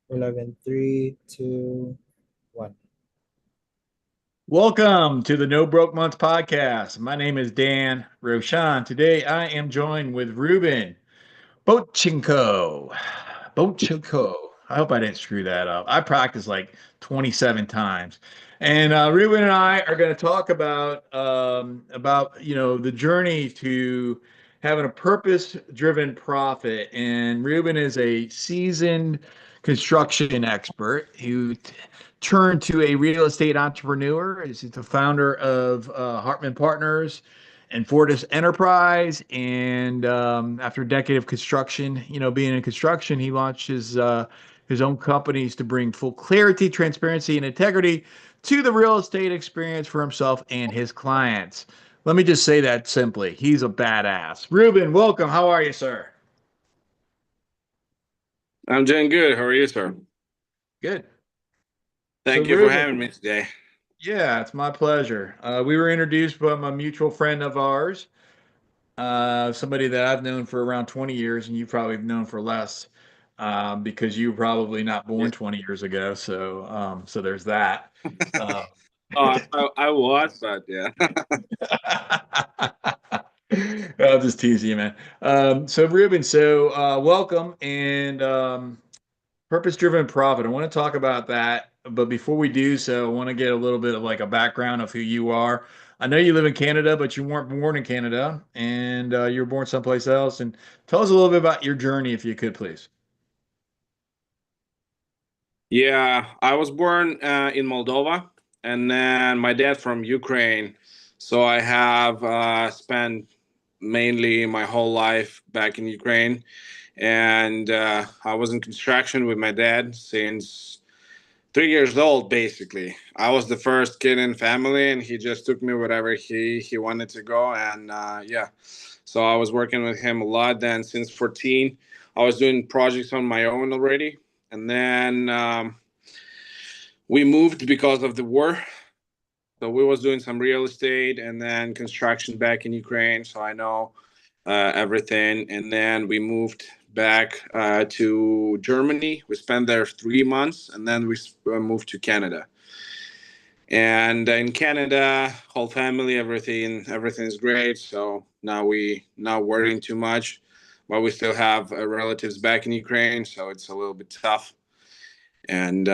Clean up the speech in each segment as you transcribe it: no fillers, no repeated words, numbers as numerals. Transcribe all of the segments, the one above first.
We're live in three, two, one. Welcome to the No Broke Months podcast. My name is Dan Roshan. Today I am joined with Ruvym Boichenko. Boichenko. I hope I didn't screw that up. I practiced like 27 times. And Reuben and I are going to talk about the journey to having a purpose-driven profit. And Reuben is a seasoned construction expert who turned to a real estate entrepreneur. He's the founder of Hartmann Partners and Fortis Enterprise. And after a decade of construction, being in construction, he launched his own companies to bring full clarity, transparency, and integrity to the real estate experience for himself and his clients. Let me just say that simply. He's a badass. Reuben, welcome. How are you, sir? I'm doing good. How are you, sir? Good. So, Thank you for Reuben, having me today. yeah, it's my pleasure. We were introduced from a mutual friend of ours, somebody that I've known for around 20 years, and you probably have known for less, because you were probably not Yeah. born 20 years ago. So there's that. Uh, I was, but yeah. I'll just tease you, man. So Ruben, welcome and purpose-driven profit. I want to talk about that, but before we do so, I want to get a little bit of like a background of who you are. I know you live in Canada, but you weren't born in Canada, and you were born someplace else. And tell us a little bit about your journey, if you could, please. Yeah, I was born in Moldova, and then my dad from Ukraine. So I have spent mainly my whole life back in Ukraine, and I was in construction with my dad since 3 years old. Basically, I was the first kid in family, and he just took me wherever he wanted to go, and yeah. So I was working with him a lot. Then since 14, I was doing projects on my own already, and then we moved because of the war. So we was doing some real estate and then construction back in Ukraine. So I know everything. And then we moved back to Germany. We spent there 3 months, and then we moved to Canada. And in Canada, whole family, everything's great. So now we not worrying too much, but we still have relatives back in Ukraine, so it's a little bit tough. And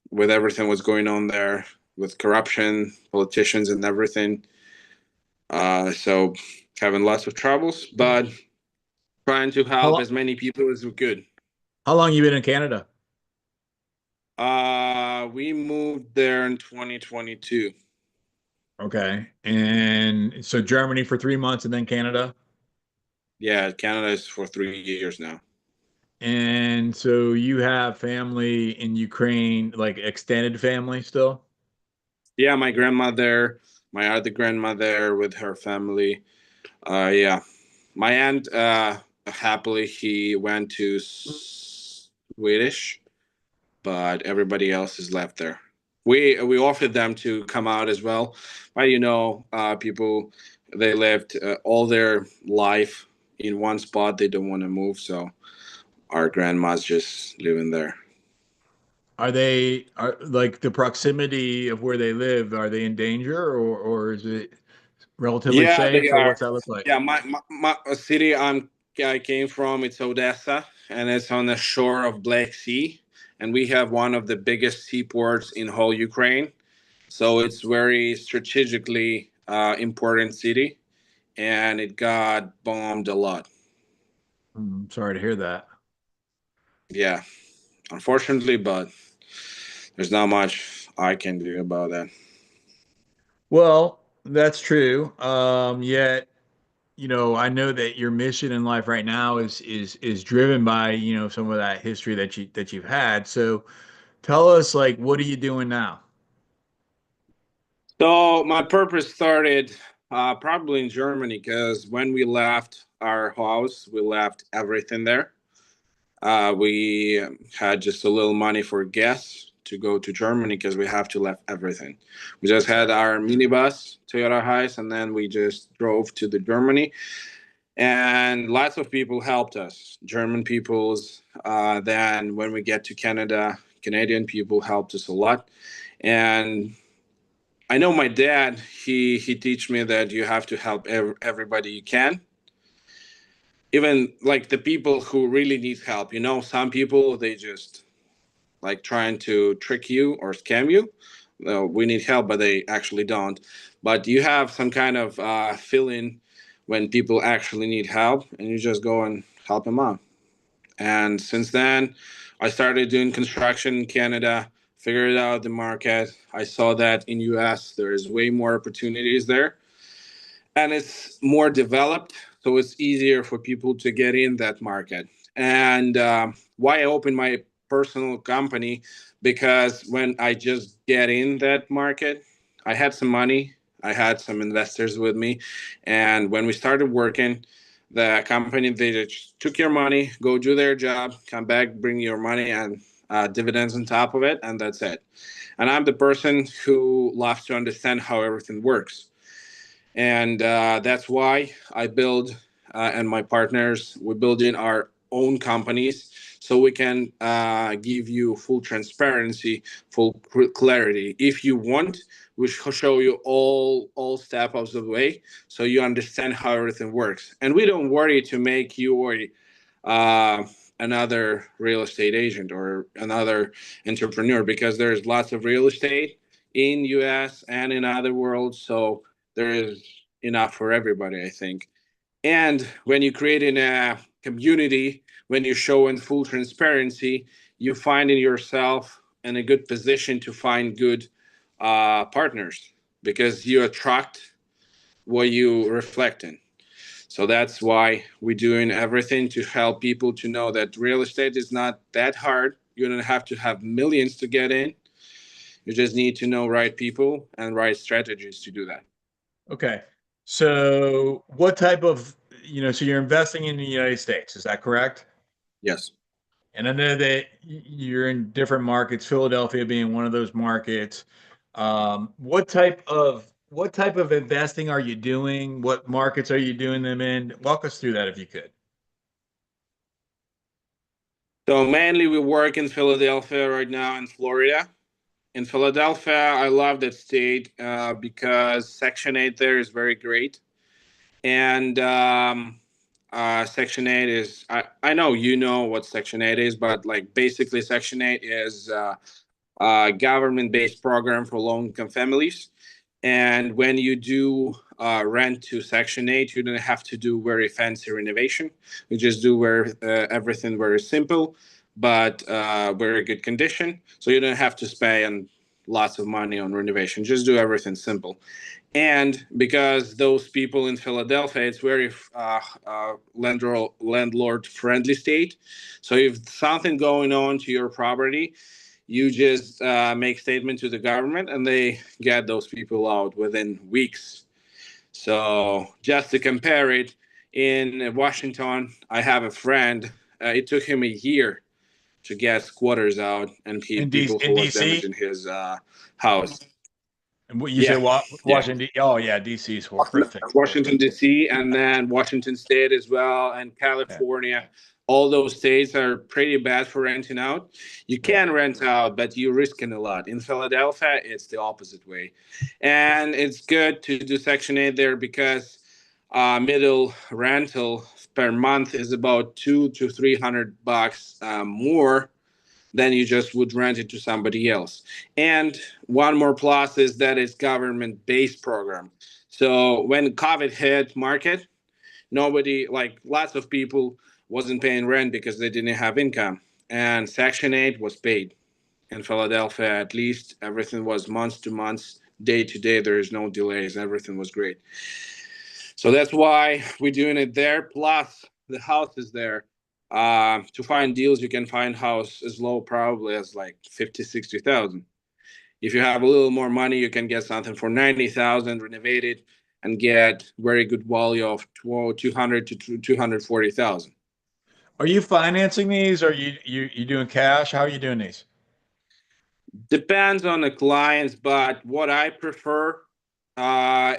with everything what's going on there, with corruption, politicians, and everything, so having lots of troubles, but trying to How help long, as many people as we could. how long you been in Canada? We moved there in 2022. Okay. And so Germany for 3 months and then Canada. Yeah, Canada is for 3 years now. And so you have family in Ukraine, like extended family still? Yeah, my grandmother, my other grandmother with her family. Yeah, my aunt, happily, he went to Swedish, but everybody else is left there. We offered them to come out as well, but people, they lived all their life in one spot. They don't want to move, so our grandma's just living there. Are like the proximity of where they live, are they in danger or is it relatively Yeah, safe they or are. what's that look like? Yeah, my city I came from, it's Odessa, and it's on the shore of Black Sea, and we have one of the biggest seaports in whole Ukraine. So it's very strategically important city, and it got bombed a lot. Sorry to hear that. Yeah, unfortunately, but there's not much I can do about that. Well, that's true. Yet, I know that your mission in life right now is driven by, some of that history that you've had. So tell us, like, what are you doing now? So my purpose started probably in Germany because when we left our house, we left everything there. We had just a little money for gas to go to Germany because we have to left everything. We just had our minibus, Toyota Hiace, and then we just drove to the Germany. And lots of people helped us. German peoples. Then when we get to Canada, Canadian people helped us a lot. And I know my dad. He teach me that you have to help everybody you can, even like the people who really need help. You know, some people they just like trying to trick you or scam you. We need help, but they actually don't. But you have some kind of feeling when people actually need help, and you just go and help them out. And since then, I started doing construction in Canada, figured out the market. I saw that in US there is way more opportunities there, and it's more developed, so it's easier for people to get in that market. And why I opened my personal company, because when I just get in that market, I had some money, I had some investors with me, and when we started working, the company they just took your money, go do their job, come back, bring your money and dividends on top of it, and that's it. And I'm the person who loves to understand how everything works, and that's why I build and my partners we build in our own companies so we can give you full transparency, full clarity. If you want, we show you all steps of the way so you understand how everything works, and we don't worry to make you uh, another real estate agent or another entrepreneur, because there's lots of real estate in US and in other worlds, so there is enough for everybody, I think. And when you create in a community, when you show in full transparency, you find in yourself in a good position to find good partners, because you attract what you reflect in. So that's why we're doing everything to help people to know that real estate is not that hard. You don't have to have millions to get in. You just need to know right people and right strategies to do that. Okay. So what type of, so you're investing in the United States, is that correct? Yes. And I know that you're in different markets, Philadelphia being one of those markets. What type of investing are you doing? What markets are you doing them in? Walk us through that if you could. So mainly we work in Philadelphia right now, in Florida. In Philadelphia, I love that state because Section 8 there is very great. And Section 8 is, I know you know what Section 8 is, but like basically Section 8 is a government-based program for low-income families. And when you do rent to Section 8, you don't have to do very fancy renovation. You just do everything very simple, but very good condition. So you don't have to spend lots of money on renovation. Just do everything simple. And because those people in Philadelphia, it's very landlord friendly state. So if something going on to your property, you just make statement to the government, and they get those people out within weeks. So just to compare it, in Washington, I have a friend. It took him a year to get squatters out and In people who was DC? damaging his house. And what you say, Yeah, yeah. Washington? Oh yeah, DC is horrific. Washington D.C. and then Washington State as well, and Yeah. California. All those states are pretty bad for renting out. You can rent out, but you're risking a lot. In Philadelphia, it's the opposite way, and it's good to do Section 8 there because middle rental per month is about $200 to $300 more than you just would rent it to somebody else. And one more plus is that it's government-based program. So when COVID hit market, nobody, like lots of people wasn't paying rent because they didn't have income. And Section 8 was paid. In Philadelphia, at least, everything was month to month, day to day. There is no delays. Everything was great. So that's why we're doing it there. Plus, the house is there. To find deals, you can find house as low probably as like 50, 60,000. If you have a little more money, you can get something for 90,000 renovated and get very good value of 200 to 240,000. Are you financing these? Or you doing cash? How are you doing these? Depends on the clients, but what I prefer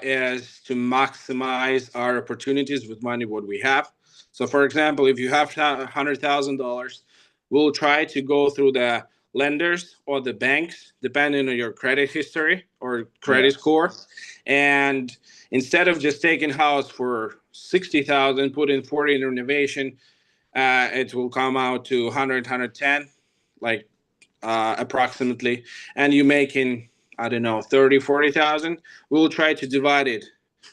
is to maximize our opportunities with money what we have. So, for example, if you have $100,000, we'll try to go through the lenders or the banks, depending on your credit history or credit score. And instead of just taking house for 60,000, put in 40 in renovation, it will come out to 100, 110, like approximately, and you making, I don't know, 30, 40,000. We'll try to divide it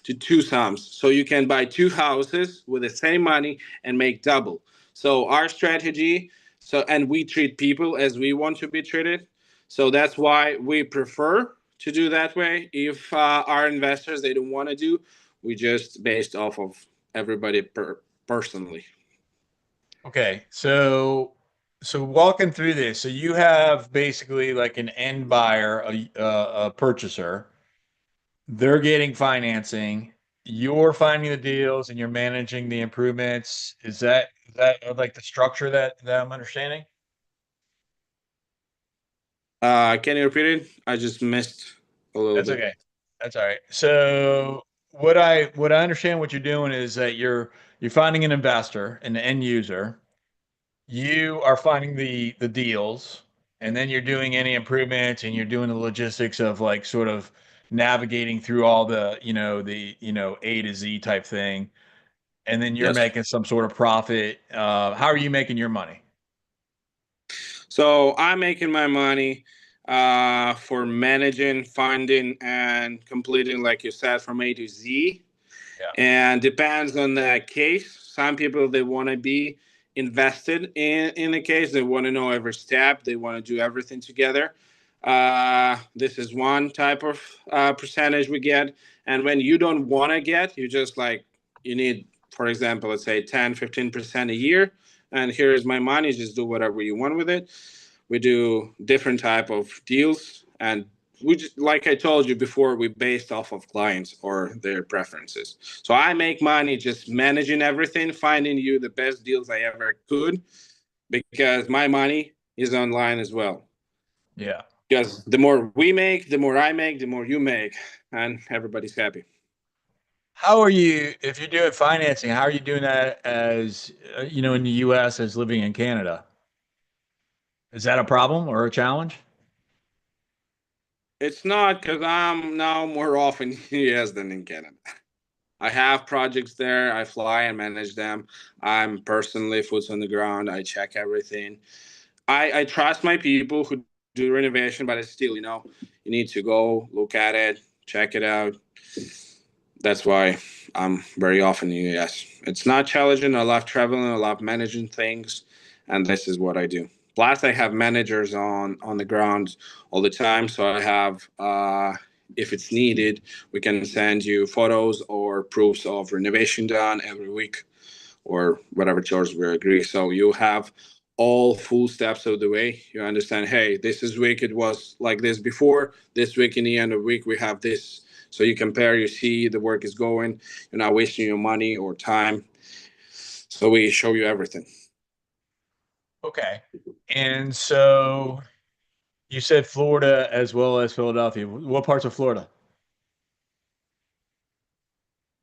to two sums so you can buy two houses with the same money and make double. So our strategy, and we treat people as we want to be treated. So that's why we prefer to do that way. If our investors, they don't want to do, we just based off of everybody personally. Okay, so walking through this, so you have basically like an end buyer, a purchaser. They're getting financing. You're finding the deals and you're managing the improvements. Is that like the structure that I'm understanding? Can you repeat it? I just missed a little That's bit. okay. That's all right. So what I understand what you're doing is that you're finding an investor, an end user. You are finding the deals, and then you're doing any improvements, and you're doing the logistics of like sort of navigating through all the A to Z type thing, and then you're Yes. making some sort of profit. How are you making your money? So I'm making my money for managing, finding, and completing, like you said, from A to Z. Yeah. And depends on the case. Some people, they want to be invested in the case. They want to know every step. They want to do everything together. This is one type of percentage we get. And when you don't want to get, you just like, you need, for example, let's say 10, 15% a year. And here's my money. Just do whatever you want with it. We do different type of deals, and we just, like I told you before, we based off of clients or their preferences. So I make money just managing everything, finding you the best deals I ever could, because my money is online as well. Yeah. Because the more we make, the more I make, the more you make, and everybody's happy. How are you, if you're doing financing, how are you doing that as, in the US as living in Canada? Is that a problem or a challenge? It's not, because I'm now more often in the US than in Canada. I have projects there. I fly and manage them. I'm personally boots on the ground. I check everything. I trust my people who do renovation, but it's still, you need to go look at it, check it out. That's why I'm very often in the US. It's not challenging. I love traveling. I love managing things, and this is what I do. Plus, I have managers on the ground all the time, so I have. If it's needed, we can send you photos or proofs of renovation done every week, or whatever chores we agree. So you have all full steps of the way. You understand, hey, this is week it was like this before. This week, in the end of the week, we have this. So you compare, you see the work is going. You're not wasting your money or time. So we show you everything. Okay. And so you said Florida as well as Philadelphia. What parts of Florida?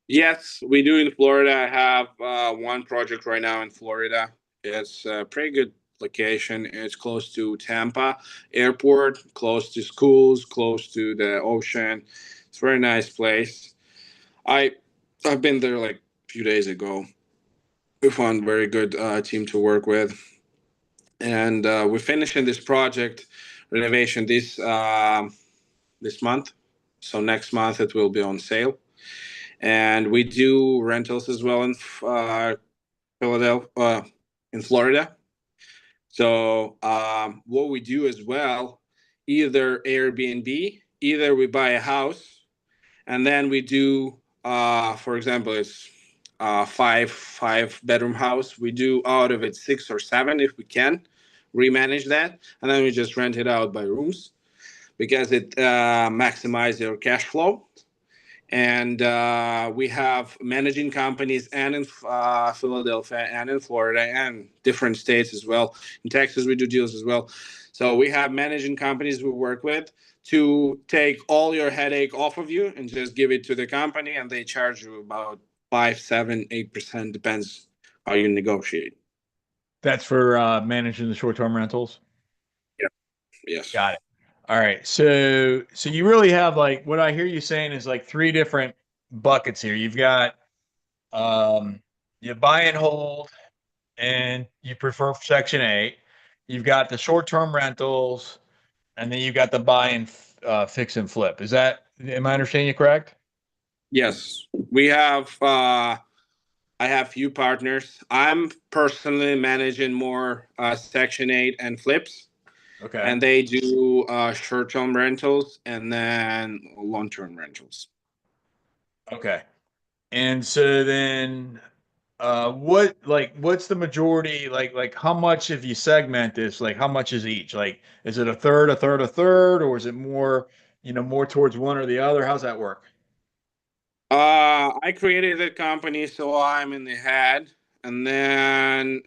Yes, we do in Florida. I have one project right now in Florida. It's a pretty good location. It's close to Tampa Airport, close to schools, close to the ocean. It's a very nice place. I I've been there like a few days ago. We found a very good team to work with, and we're finishing this project renovation this month. So next month it will be on sale, and we do rentals as well in Philadelphia, in Florida. So what we do as well, either Airbnb, either we buy a house, and then we do, for example, it's five bedroom house. We do out of it 6 or 7 if we can remanage that, and then we just rent it out by rooms because it maximizes your cash flow. And we have managing companies and in Philadelphia and in Florida and different states as well. In Texas, we do deals as well. So we have managing companies we work with to take all your headache off of you and just give it to the company, and they charge you about 5, 7, 8%, depends how you negotiate. That's for managing the short-term rentals. Yeah. Yes. Got it. All right. So you really have, like, what I hear you saying is like three different buckets here. You've got you buy and hold, and you prefer Section 8. You've got the short-term rentals, and then you've got the buy and fix and flip. Am I understanding you correct? Yes. We have I have few partners. I'm personally managing more Section 8 and flips, Okay. and they do short-term rentals and then long-term rentals. Okay. And so then what's the majority, like how much, if you segment this, like how much is each? Like, is it a third, a third, a third, or is it more, more towards one or the other? How's that work? I created the company, so I'm in the head, and then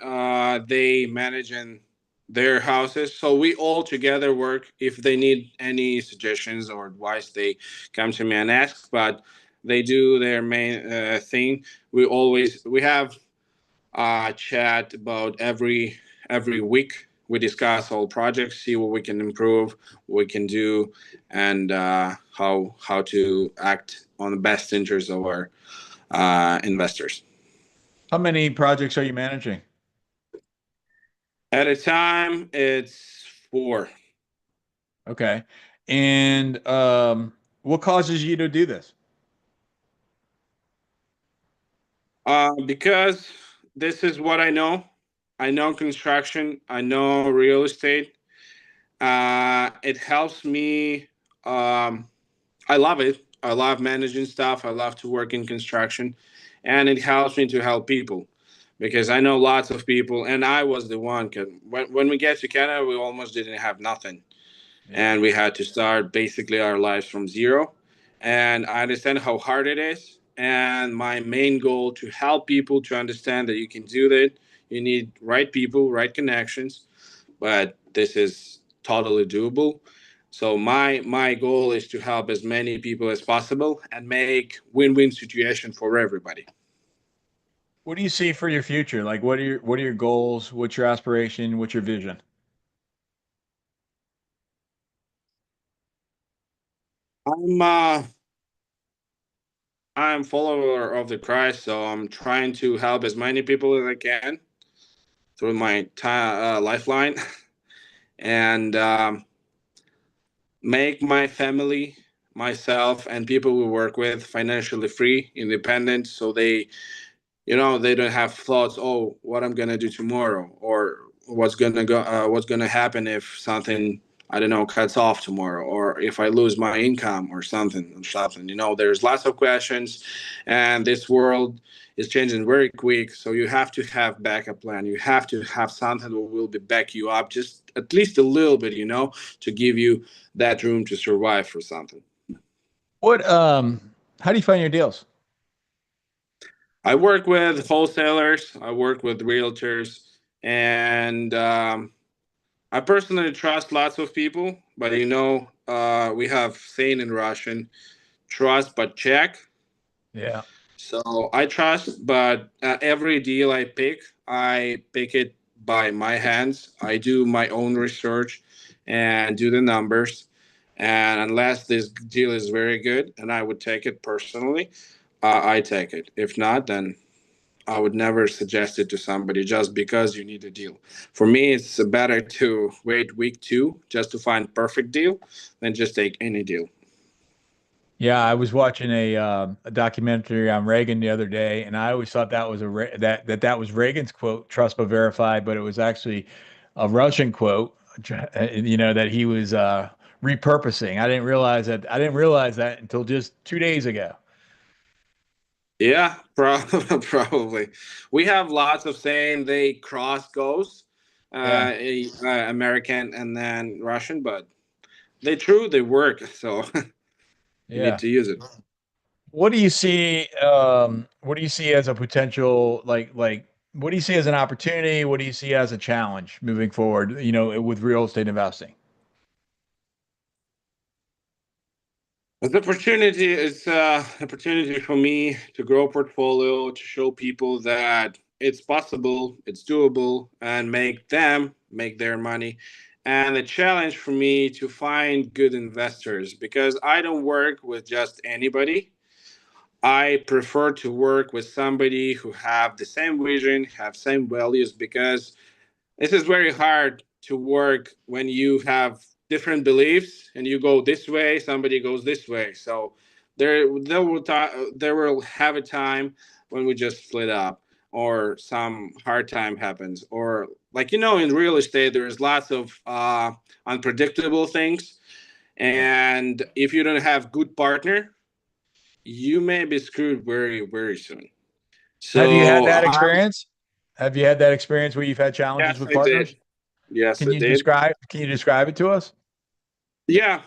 they manage in their houses. So we all together work. If they need any suggestions or advice, they come to me and ask. But they do their main thing. We have chat about every week. We discuss all projects, see what we can improve, what we can do, and how to act on the best interest of our investors. How many projects are you managing? At a time, it's 4. Okay. And what causes you to do this? Because this is what I know. I know construction. I know real estate. It helps me. I love it. I love managing stuff. I love to work in construction, and it helps me to help people because I know lots of people, and I was the one. 'Cause when we get to Canada, we almost didn't have nothing, Yeah. and we had to start basically our lives from zero. And I understand how hard it is. And my main goal to help people to understand that you can do that. You need right people, right connections, but this is totally doable. So my goal is to help as many people as possible and make win-win situation for everybody. What do you see for your future? Like, what are your goals? What's your aspiration? What's your vision? I'm I'm follower of the Christ, so I'm trying to help as many people as I can through my lifeline, and make my family, myself, and people we work with financially free, independent, so they don't have thoughts, oh, what I'm gonna do tomorrow, or what's gonna happen if something, I don't know, cuts off tomorrow, or if I lose my income or something. There's lots of questions, and this world is changing very quick. So you have to have backup plan. You have to have something that will be back you up, just at least a little bit, to give you that room to survive for something. How do you find your deals? I work with wholesalers. I work with realtors, and I personally trust lots of people. But we have saying in Russian, "Trust but check." Yeah. So I trust, but every deal I pick it by my hands. I do my own research and do the numbers. And unless this deal is very good, and I would take it personally, I take it. If not, then I would never suggest it to somebody just because you need a deal. For me, it's better to wait week 2 just to find perfect deal than just take any deal. Yeah, I was watching a documentary on Reagan the other day, and I always thought that was that was Reagan's quote, "Trust but verify," but it was actually a Russian quote, that he was repurposing. I didn't realize that until just 2 days ago. Yeah, probably. We have lots of saying they cross goes, Yeah, American and then Russian, but they work, so you need yeah, to use it. what do you see? What do you see as a potential, what do you see as an opportunity? What do you see as a challenge moving forward, with real estate investing? The opportunity is opportunity for me to grow portfolio, to show people that it's possible, it's doable, and make them make their money. And the challenge for me to find good investors, because I don't work with just anybody. I prefer to work with somebody who have the same vision, have same values, because this is very hard to work when you have different beliefs and you go this way, somebody goes this way. So there will have a time when we just split up, or some hard time happens, or like in real estate there's lots of unpredictable things, and if you don't have good partner, you may be screwed very very soon. Have you had So that experience? Have you had that experience where you've had challenges yes, with I did. partners? Yes, Can I you did. describe, can you describe it to us? Yeah,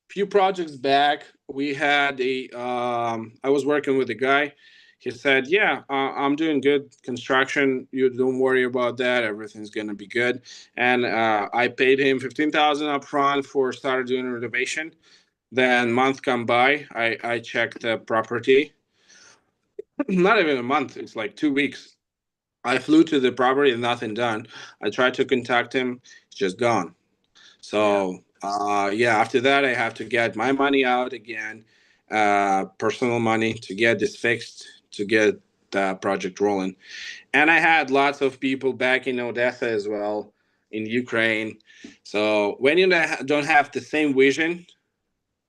few projects back, we had a. I was working with a guy. He said, "Yeah, I'm doing good construction. You don't worry about that. Everything's gonna be good." And I paid him 15,000 upfront for started doing renovation. Then month come by, I checked the property. Not even a month. It's like 2 weeks. I flew to the property and nothing done. I tried to contact him. It's just gone. Yeah. So yeah, after that, I have to get my money out again, personal money to get this fixed, to get the project rolling. And I had lots of people back in Odessa as well, in Ukraine. So when you don't have the same vision,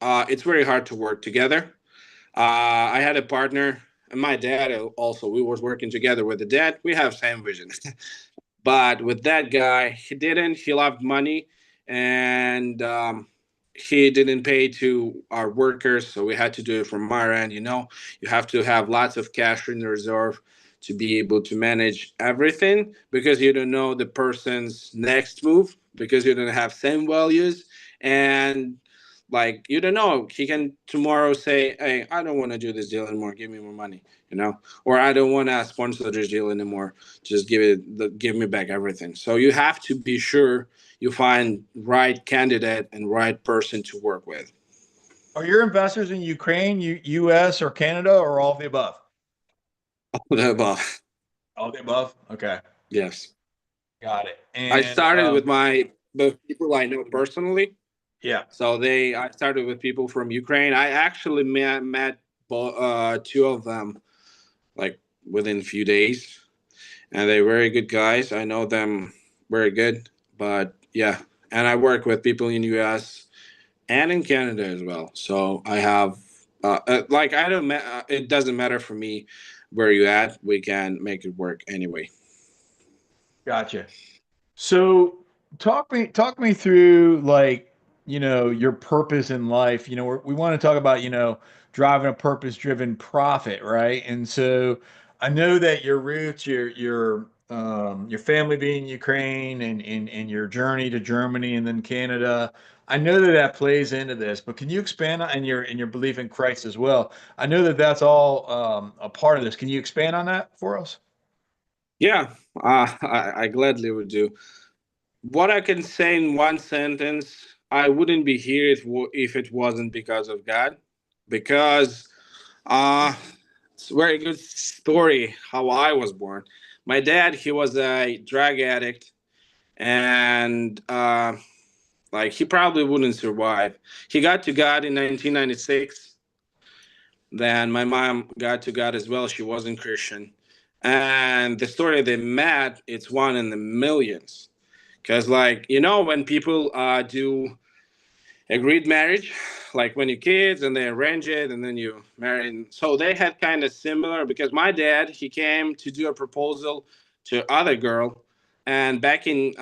it's very hard to work together. I had a partner, and my dad also. We was working together with the dad. We have same vision. But with that guy, he didn't. He loved money, and he didn't pay to our workers, so we had to do it from our end. You have to have lots of cash in the reserve to be able to manage everything, because you don't know the person's next move, because you don't have same values, and like you don't know, he can tomorrow say, "Hey, I don't want to do this deal anymore. Give me more money," or "I don't want to sponsor this deal anymore. Just give me back everything." So you have to be sure you find right candidate and right person to work with. Are your investors in Ukraine, US or Canada, or all of the above? All the above. All of the above. Okay. Yes. Got it. I And started with the people I know personally. yeah, So I started with people from Ukraine. I actually met two of them like within a few days, and they're very good guys. I know them very good. But yeah, and I work with people in US and in Canada as well. So I have like I don't it doesn't matter for me where you at. We can make it work anyway. gotcha. So talk me through, like, your purpose in life. We want to talk about, driving a purpose-driven profit, right? And so I know that your roots, your family being Ukraine, and your journey to Germany and then Canada. I know that that plays into this, but can you expand on, and your belief in Christ as well? I know that that's all a part of this. Can you expand on that for us? Yeah, I gladly would do. What I can say in one sentence, I wouldn't be here if it wasn't because of God. Because uh, it's a very good story how I was born. My dad, he was a drug addict, and like he probably wouldn't survive. He got to God in 1996. Then my mom got to God as well. She wasn't Christian. And the story they met, it's one in the millions. Because, like, when people do agreed marriage, like when you're kids and they arrange it and then you marry. So they had kind of similar, because my dad, he came to do a proposal to other girl. And back in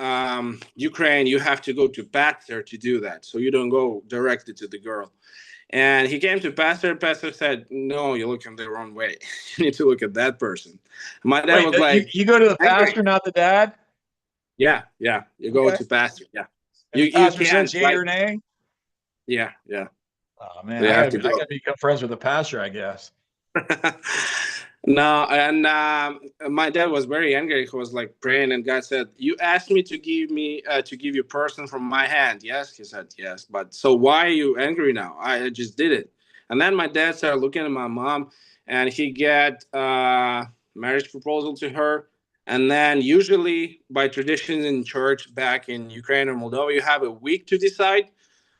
Ukraine, you have to go to pastor to do that. So you don't go directly to the girl. And he came to pastor. Pastor said, "No, you're looking the wrong way. You need to look at that person." My dad Wait, was you like, you go to the "Angry." pastor, not the dad? Yeah, yeah. You go Okay. to pastor. Yeah. And the You pastor says can't yay like or nay? yeah, yeah. Oh man, We I have to gotta go. become friends with the pastor, I guess. No, and my dad was very angry. He was like praying, and God said, "You asked me to give you a person from my hand." Yes, he said yes. But so why are you angry now? I just did it. And then my dad started looking at my mom, and he got marriage proposal to her. And then usually by tradition in church back in Ukraine or Moldova, you have a week to decide.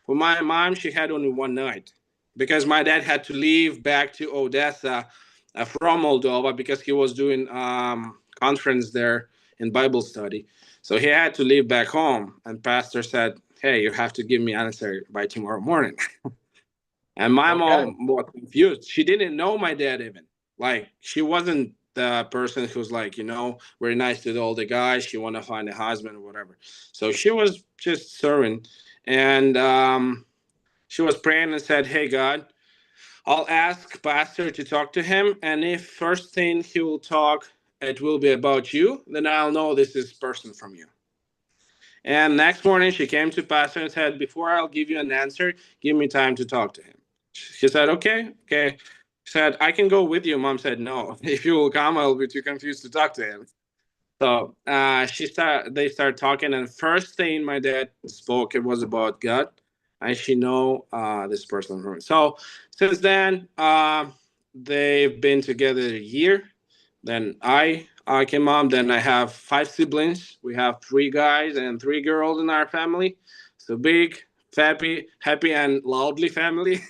For my mom, she had only one night because my dad had to leave back to Odessa from Moldova because he was doing conference there in Bible study. So he had to leave back home. And pastor said, "Hey, you have to give me answer by tomorrow morning." And my Okay. mom was confused. She didn't know my dad even. Like she wasn't the person who's like, very nice to all the guys. She want to find a husband or whatever. So she was just serving. And she was praying and said, "Hey, God, I'll ask Pastor to talk to him. And if first thing he will talk, it will be about you, then I'll know this is person from you." And next morning, she came to Pastor and said, "Before I'll give you an answer, give me time to talk to him." She said, "Okay, okay." She said, "I can go with you." Mom said, "No, if you will come, I'll be too confused to talk to him." So they started talking, and first thing my dad spoke, it was about God, and she know this person from. So since then, they've been together a year. Then I came up. Then I have five siblings. We have three guys and three girls in our family. So big, happy, and loudly family.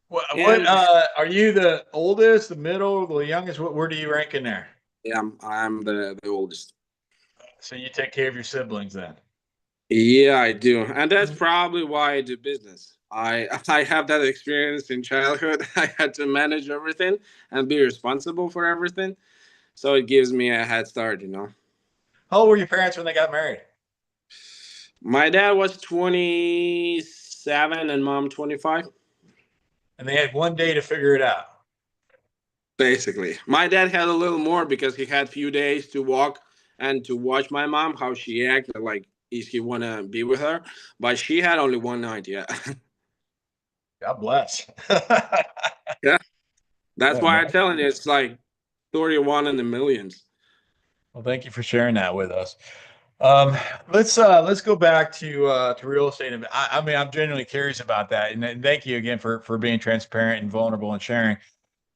What And are you the oldest, the middle, the youngest? Where do you rank in there? yeah, I'm the oldest. So you take care of your siblings then. Yeah, I do, and that's probably why I do business. I have that experience in childhood. I had to manage everything and be responsible for everything, so it gives me a head start. How old were your parents when they got married? My dad was 27 and mom 25. And they had one day to figure it out. Basically, my dad had a little more because he had few days to walk and to watch my mom how she acted, like is he wanna be with her, but she had only one night. Yeah. God bless. Yeah, that's Yeah, why man. I'm telling you, it's like 31 in the millions. Well, thank you for sharing that with us. Um, let's go back to real estate. I mean, I'm genuinely curious about that, and thank you again for being transparent and vulnerable and sharing.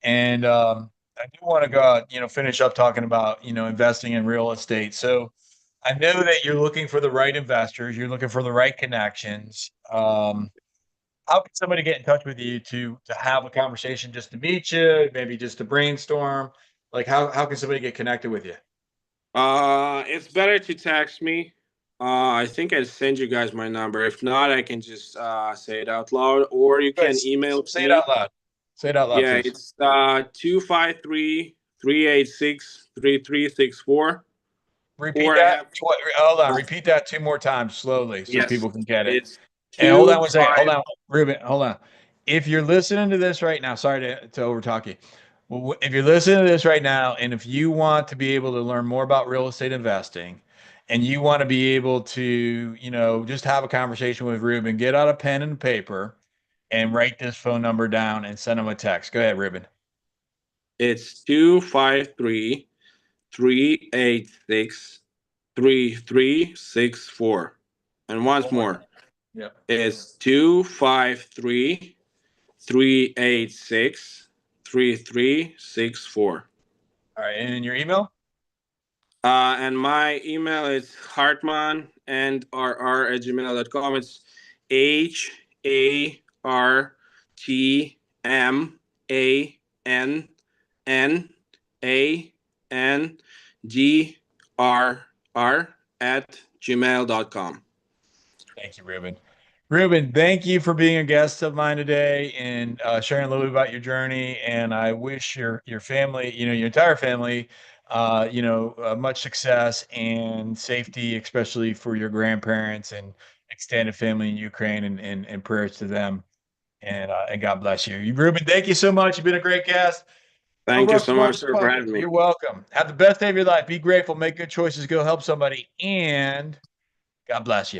And I do want to go, finish up talking about investing in real estate. So I know that you're looking for the right investors, you're looking for the right connections. How can somebody get in touch with you to have a conversation, just to meet you, maybe just to brainstorm? Like how can somebody get connected with you? It's better to text me. I think I send you guys my number. If not, I can just say it out loud, or you Go ahead, can email to say it me. out loud. Say it out loud, Yeah, please. it's 253-386-3364. Repeat Or I that. have Hold on. Repeat that two more times slowly so yes, people can get it. it's And hold on two one second. Hold five. on, Ruben. Hold on. If you're listening to this right now, sorry to overtalk you. Well, if you're listening to this right now, and if you want to be able to learn more about real estate investing, and you want to be able to, just have a conversation with Ruben, get out a pen and paper and write this phone number down and send him a text. Go ahead, Ruben. It's 253-386-3364. And once One more more, time. Yeah. it's 253-386-3364. All right. And your email? And my email is Hartmann and rr@gmail.com. It's HartmannAnNANGRR@gmail.com. Thank you, Ruben. Ruben, thank you for being a guest of mine today and sharing a little bit about your journey. And I wish your family, your entire family, much success and safety, especially for your grandparents and extended family in Ukraine, and prayers to them. And God bless you. Ruben, thank you so much. You've been a great guest. Go Thank you Ruff so much, Sports sir, for Club. having me. You're welcome. Have the best day of your life. Be grateful. Make good choices. Go help somebody. And God bless you.